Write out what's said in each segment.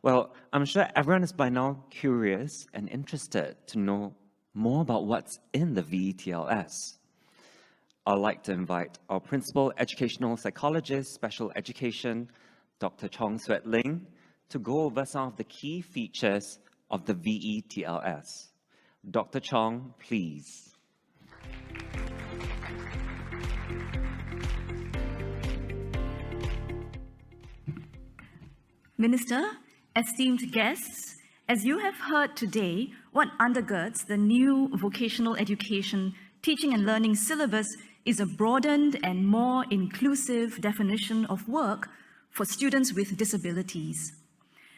Well, I'm sure everyone is by now curious and interested to know more about what's in the VETLS. I'd like to invite our Principal Educational Psychologist, Special Education, Dr. Chong Suet Ling, to go over some of the key features of the VETLS. Dr. Chong, please. Minister, esteemed guests, as you have heard today, what undergirds the new vocational education teaching and learning syllabus is a broadened and more inclusive definition of work for students with disabilities.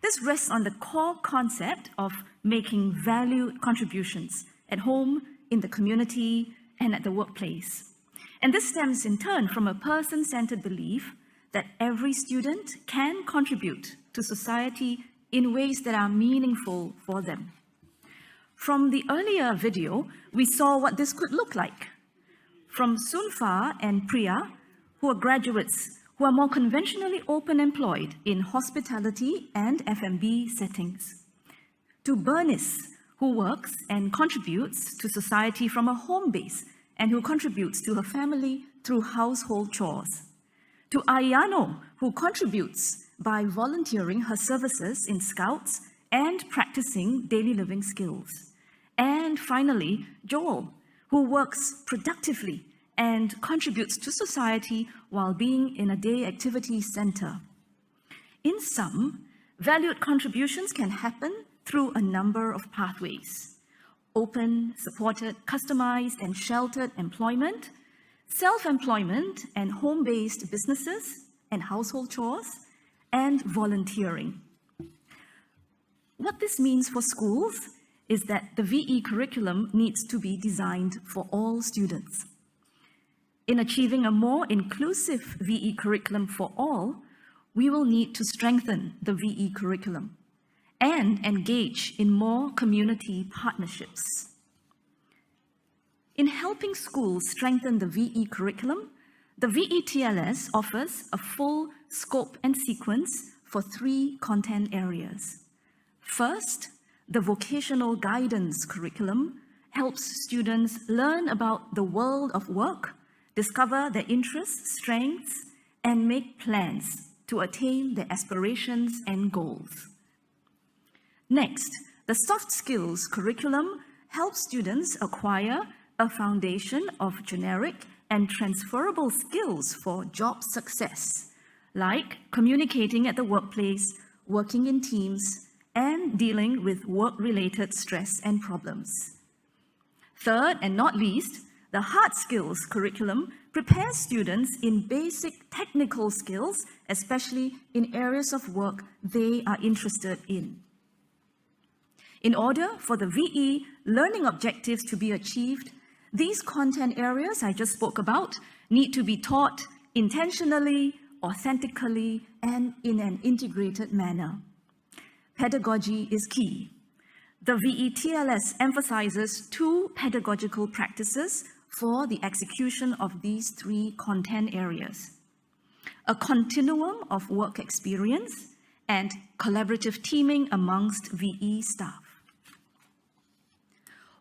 This rests on the core concept of making valued contributions at home, in the community, and at the workplace. And this stems in turn from a person-centered belief that every student can contribute to society in ways that are meaningful for them. From the earlier video, we saw what this could look like. From Sunfa and Priya, who are graduates who are more conventionally open employed in hospitality and F&B settings, to Bernice, who works and contributes to society from a home base and who contributes to her family through household chores, to Ayano, who contributes by volunteering her services in Scouts and practicing daily living skills. And finally, Joel, who works productively and contributes to society while being in a day activity center. In sum, valued contributions can happen through a number of pathways: open, supported, customized, and sheltered employment, self-employment and home-based businesses and household chores, and volunteering. What this means for schools is that the VE curriculum needs to be designed for all students. In achieving a more inclusive VE curriculum for all, we will need to strengthen the VE curriculum and engage in more community partnerships. In helping schools strengthen the VE curriculum, the VETLS offers a full scope and sequence for 3 content areas. First, the vocational guidance curriculum helps students learn about the world of work, discover their interests, strengths, and make plans to attain their aspirations and goals. Next, the soft skills curriculum helps students acquire a foundation of generic and transferable skills for job success, like communicating at the workplace, working in teams, and dealing with work-related stress and problems. Third, and not least, the hard skills curriculum prepares students in basic technical skills, especially in areas of work they are interested in. In order for the VE learning objectives to be achieved, these content areas I just spoke about need to be taught intentionally, authentically, and in an integrated manner. Pedagogy is key. The VETLS emphasizes 2 pedagogical practices for the execution of these 3 content areas: a continuum of work experience and collaborative teaming amongst VE staff.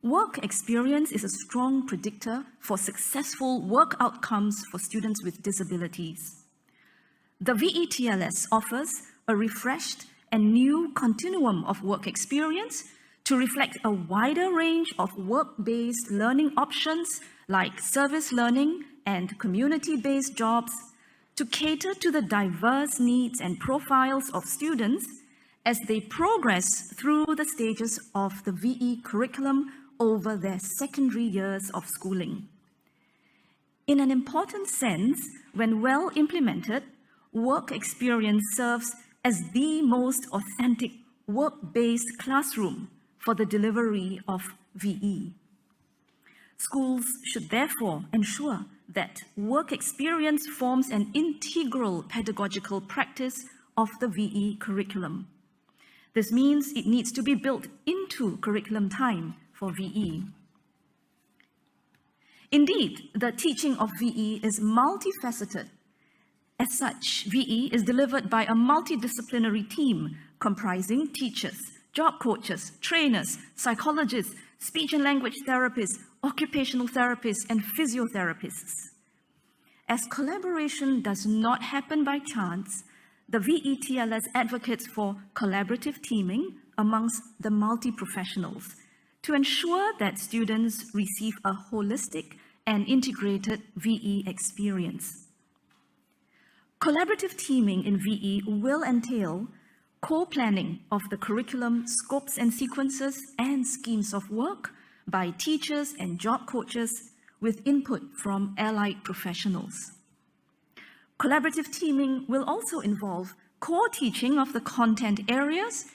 Work experience is a strong predictor for successful work outcomes for students with disabilities. The VETLS offers a refreshed and new continuum of work experience to reflect a wider range of work-based learning options like service learning and community-based jobs to cater to the diverse needs and profiles of students as they progress through the stages of the VE curriculum over their secondary years of schooling. In an important sense, when well implemented, work experience serves as the most authentic work-based classroom for the delivery of VE. Schools should therefore ensure that work experience forms an integral pedagogical practice of the VE curriculum. This means it needs to be built into curriculum time for VE. Indeed, the teaching of VE is multifaceted. As such, VE is delivered by a multidisciplinary team comprising teachers, job coaches, trainers, psychologists, speech and language therapists, occupational therapists, and physiotherapists. As collaboration does not happen by chance, the VETLS advocates for collaborative teaming amongst the multi-professionals to ensure that students receive a holistic and integrated VE experience. Collaborative teaming in VE will entail co-planning of the curriculum, scopes and sequences, and schemes of work by teachers and job coaches with input from allied professionals. Collaborative teaming will also involve co-teaching of the content areas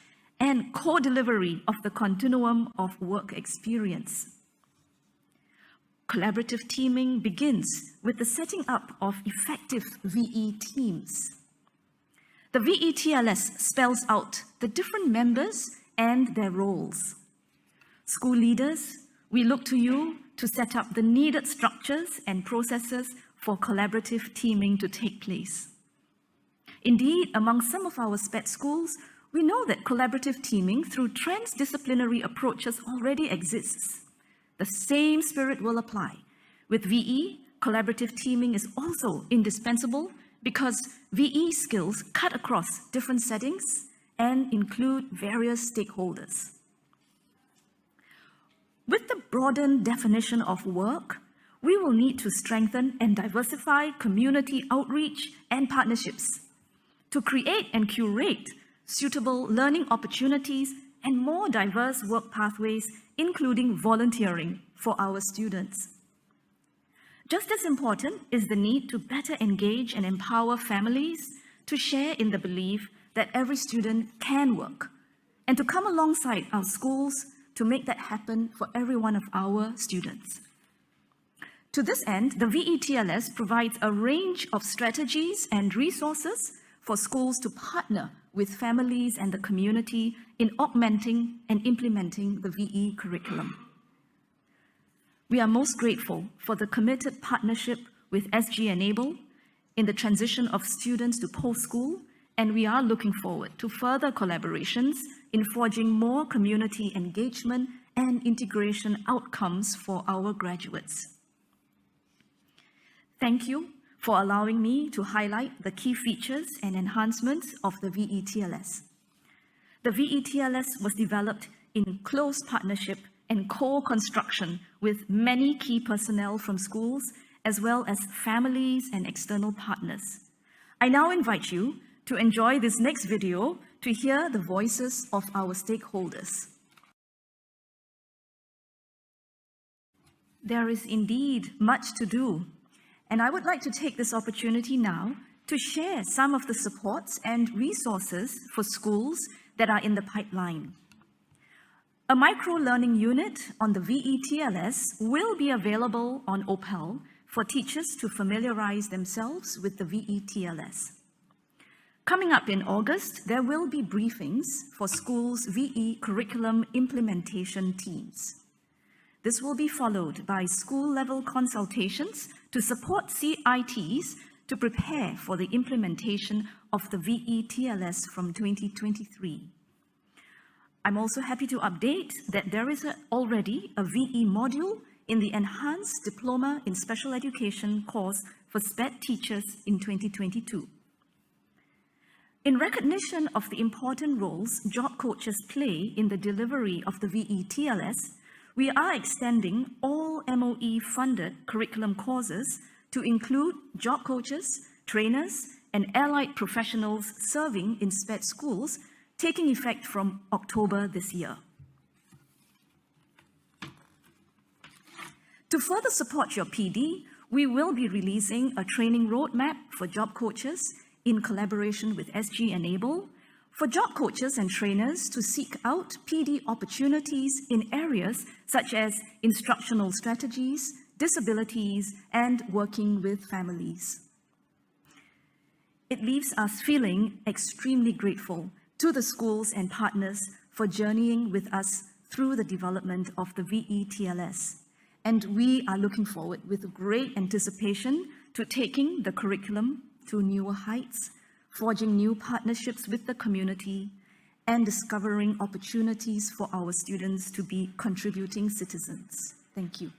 and co-delivery of the continuum of work experience. Collaborative teaming begins with the setting up of effective VE teams. The VETLS spells out the different members and their roles. School leaders, we look to you to set up the needed structures and processes for collaborative teaming to take place. Indeed, among some of our SPED schools, we know that collaborative teaming through transdisciplinary approaches already exists. The same spirit will apply. With VE, collaborative teaming is also indispensable because VE skills cut across different settings and include various stakeholders. With the broadened definition of work, we will need to strengthen and diversify community outreach and partnerships to create and curate suitable learning opportunities and more diverse work pathways, including volunteering for our students. Just as important is the need to better engage and empower families to share in the belief that every student can work and to come alongside our schools to make that happen for every one of our students. To this end, the VETLS provides a range of strategies and resources for schools to partner with families and the community in augmenting and implementing the VE curriculum. We are most grateful for the committed partnership with SG Enable in the transition of students to post-school, and we are looking forward to further collaborations in forging more community engagement and integration outcomes for our graduates. Thank you for allowing me to highlight the key features and enhancements of the VETLS. The VETLS was developed in close partnership and co-construction with many key personnel from schools, as well as families and external partners. I now invite you to enjoy this next video to hear the voices of our stakeholders. There is indeed much to do, and I would like to take this opportunity now to share some of the supports and resources for schools that are in the pipeline. A micro-learning unit on the VETLS will be available on OPEL for teachers to familiarize themselves with the VETLS. Coming up in August, there will be briefings for schools' VE curriculum implementation teams. This will be followed by school-level consultations to support CITs to prepare for the implementation of the VETLS from 2023. I'm also happy to update that there is already a VE module in the Enhanced Diploma in Special Education course for SPED teachers in 2022. In recognition of the important roles job coaches play in the delivery of the VETLS, we are extending all MOE-funded curriculum courses to include job coaches, trainers, and allied professionals serving in SPED schools, taking effect from October this year. To further support your PD, we will be releasing a training roadmap for job coaches in collaboration with SG Enable, for job coaches and trainers to seek out PD opportunities in areas such as instructional strategies, disabilities, and working with families. It leaves us feeling extremely grateful to the schools and partners for journeying with us through the development of the VETLS. And we are looking forward with great anticipation to taking the curriculum to newer heights, forging new partnerships with the community, and discovering opportunities for our students to be contributing citizens. Thank you.